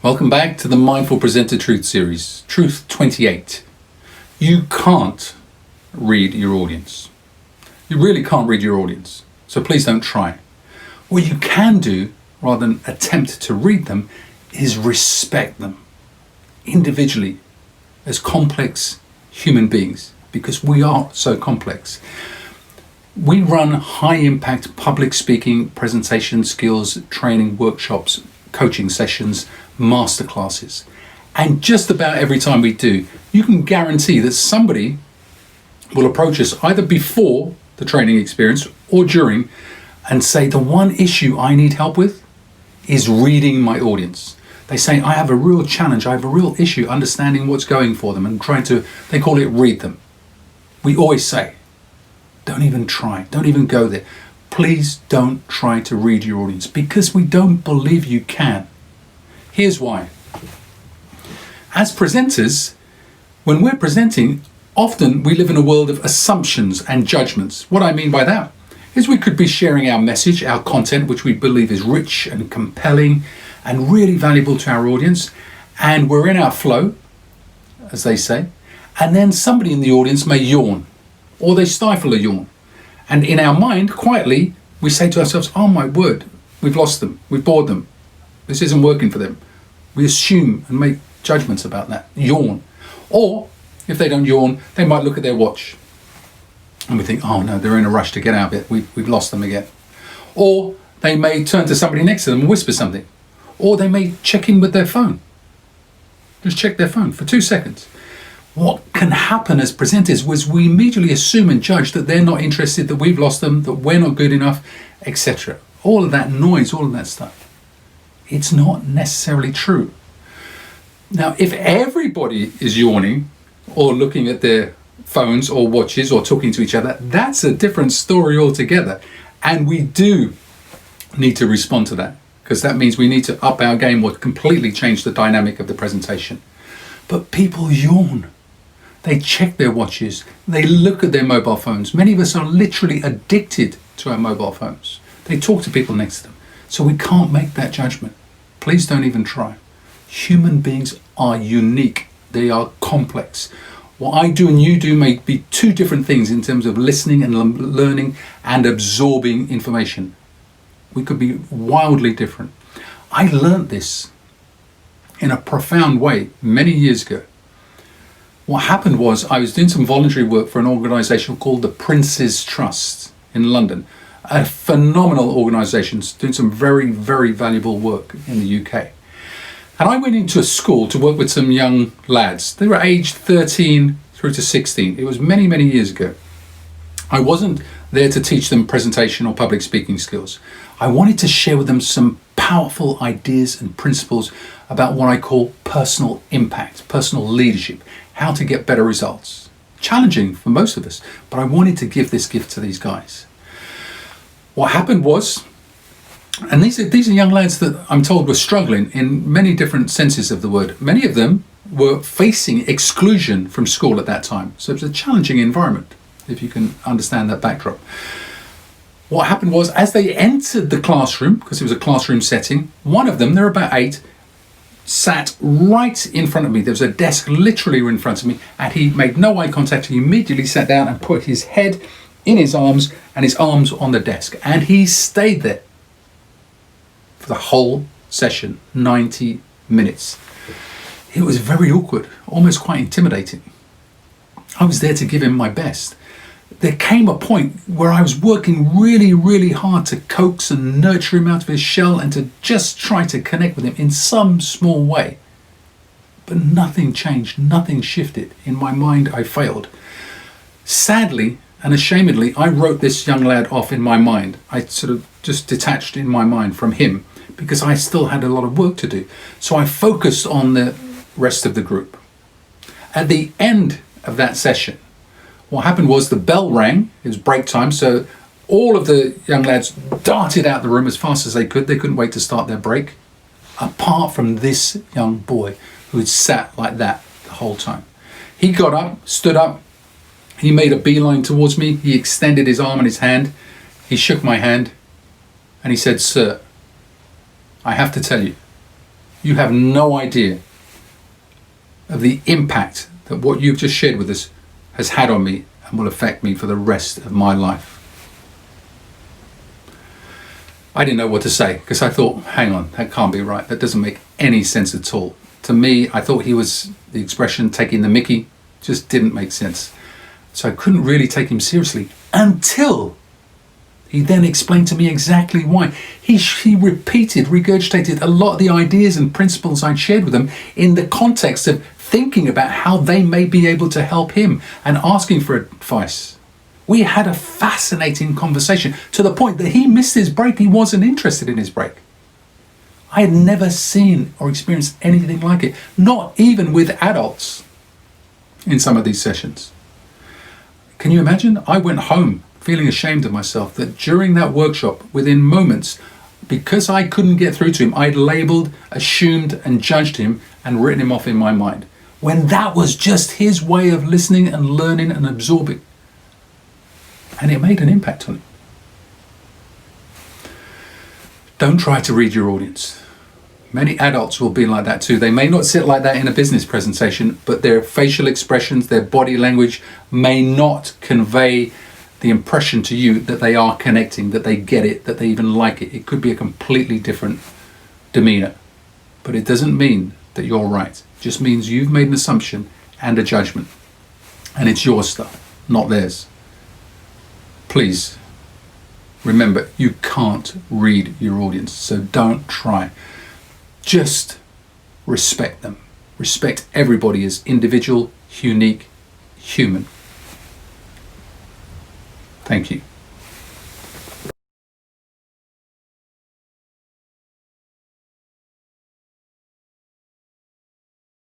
Welcome back to the Mindful Presenter Truth series, Truth 28. You can't read your audience. You really can't read your audience, so please don't try. What you can do, rather than attempt to read them, is respect them individually as complex human beings, because we are so complex. We run high-impact public speaking, presentation skills, training workshops, coaching sessions, masterclasses. And just about every time we do, you can guarantee that somebody will approach us either before the training experience or during and say, the one issue I need help with is reading my audience. They say, I have a real challenge, I have a real issue understanding what's going for them and trying to, they call it read them. We always say, don't even try, don't even go there. Please don't try to read your audience because we don't believe you can. Here's why. As presenters, when we're presenting, often we live in a world of assumptions and judgments. What I mean by that is we could be sharing our message, our content, which we believe is rich and compelling and really valuable to our audience, and we're in our flow, as they say, and then somebody in the audience may yawn, or they stifle a yawn. And in our mind, quietly, we say to ourselves, oh my word, we've lost them, we've bored them, this isn't working for them. We assume and make judgments about that, yawn. Or if they don't yawn, they might look at their watch and we think, oh no, they're in a rush to get out of it, we've lost them again. Or they may turn to somebody next to them and whisper something. Or they may check in with their phone. Just check their phone for 2 seconds. What can happen as presenters was we immediately assume and judge that they're not interested, that we've lost them, that we're not good enough, etc. All of that noise, all of that stuff. It's not necessarily true. Now, if everybody is yawning or looking at their phones or watches or talking to each other, that's a different story altogether. And we do need to respond to that, because that means we need to up our game or completely change the dynamic of the presentation. But people yawn. They check their watches. They look at their mobile phones. Many of us are literally addicted to our mobile phones. They talk to people next to them. So we can't make that judgment. Please don't even try. Human beings are unique. They are complex. What I do and you do may be two different things in terms of listening and learning and absorbing information. We could be wildly different. I learned this in a profound way many years ago. What happened was I was doing some voluntary work for an organisation called the Prince's Trust in London. A phenomenal organisation doing some very, very valuable work in the UK. And I went into a school to work with some young lads. They were aged 13 through to 16. It was many, many years ago. I wasn't there to teach them presentation or public speaking skills. I wanted to share with them some powerful ideas and principles about what I call personal impact, personal leadership, how to get better results. Challenging for most of us, but I wanted to give this gift to these guys. What happened was, and these are young lads that I'm told were struggling in many different senses of the word. Many of them were facing exclusion from school at that time. So it was a challenging environment, if you can understand that backdrop. What happened was, as they entered the classroom, because it was a classroom setting, one of them, they're about 8, sat right in front of me. There was a desk literally in front of me, and he made no eye contact. He immediately sat down and put his head in his arms and his arms on the desk. And he stayed there for the whole session, 90 minutes. It was very awkward, almost quite intimidating. I was there to give him my best. There came a point where I was working really, really hard to coax and nurture him out of his shell and to just try to connect with him in some small way. But nothing changed, nothing shifted. In my mind, I failed. Sadly and ashamedly, I wrote this young lad off in my mind. I sort of just detached in my mind from him because I still had a lot of work to do. So I focused on the rest of the group. At the end of that session, what happened was the bell rang. It was break time, so all of the young lads darted out the room as fast as they could. They couldn't wait to start their break, apart from this young boy who had sat like that the whole time. He got up, stood up, he made a beeline towards me. He extended his arm and his hand. He shook my hand and he said, "Sir, I have to tell you, You have no idea of the impact that what you've just shared with us has had on me and will affect me for the rest of my life. I didn't know what to say because I thought, hang on, that can't be right. That doesn't make any sense at all. To me, I thought he was, the expression taking the mickey just didn't make sense. So I couldn't really take him seriously until he then explained to me exactly why. He regurgitated a lot of the ideas and principles I'd shared with him in the context of thinking about how they may be able to help him and asking for advice. We had a fascinating conversation to the point that he missed his break. He wasn't interested in his break. I had never seen or experienced anything like it, not even with adults in some of these sessions. Can you imagine? I went home feeling ashamed of myself that during that workshop, within moments, because I couldn't get through to him, I'd labeled, assumed, and judged him and written him off in my mind, when that was just his way of listening and learning and absorbing. And it made an impact on him. Don't try to read your audience. Many adults will be like that too. They may not sit like that in a business presentation, but their facial expressions, their body language may not convey the impression to you that they are connecting, that they get it, that they even like it. It could be a completely different demeanor. But it doesn't mean that you're right. It just means you've made an assumption and a judgment. And it's your stuff, not theirs. Please remember, you can't read your audience, so don't try. Just respect them. Respect everybody as individual, unique, human. Thank you.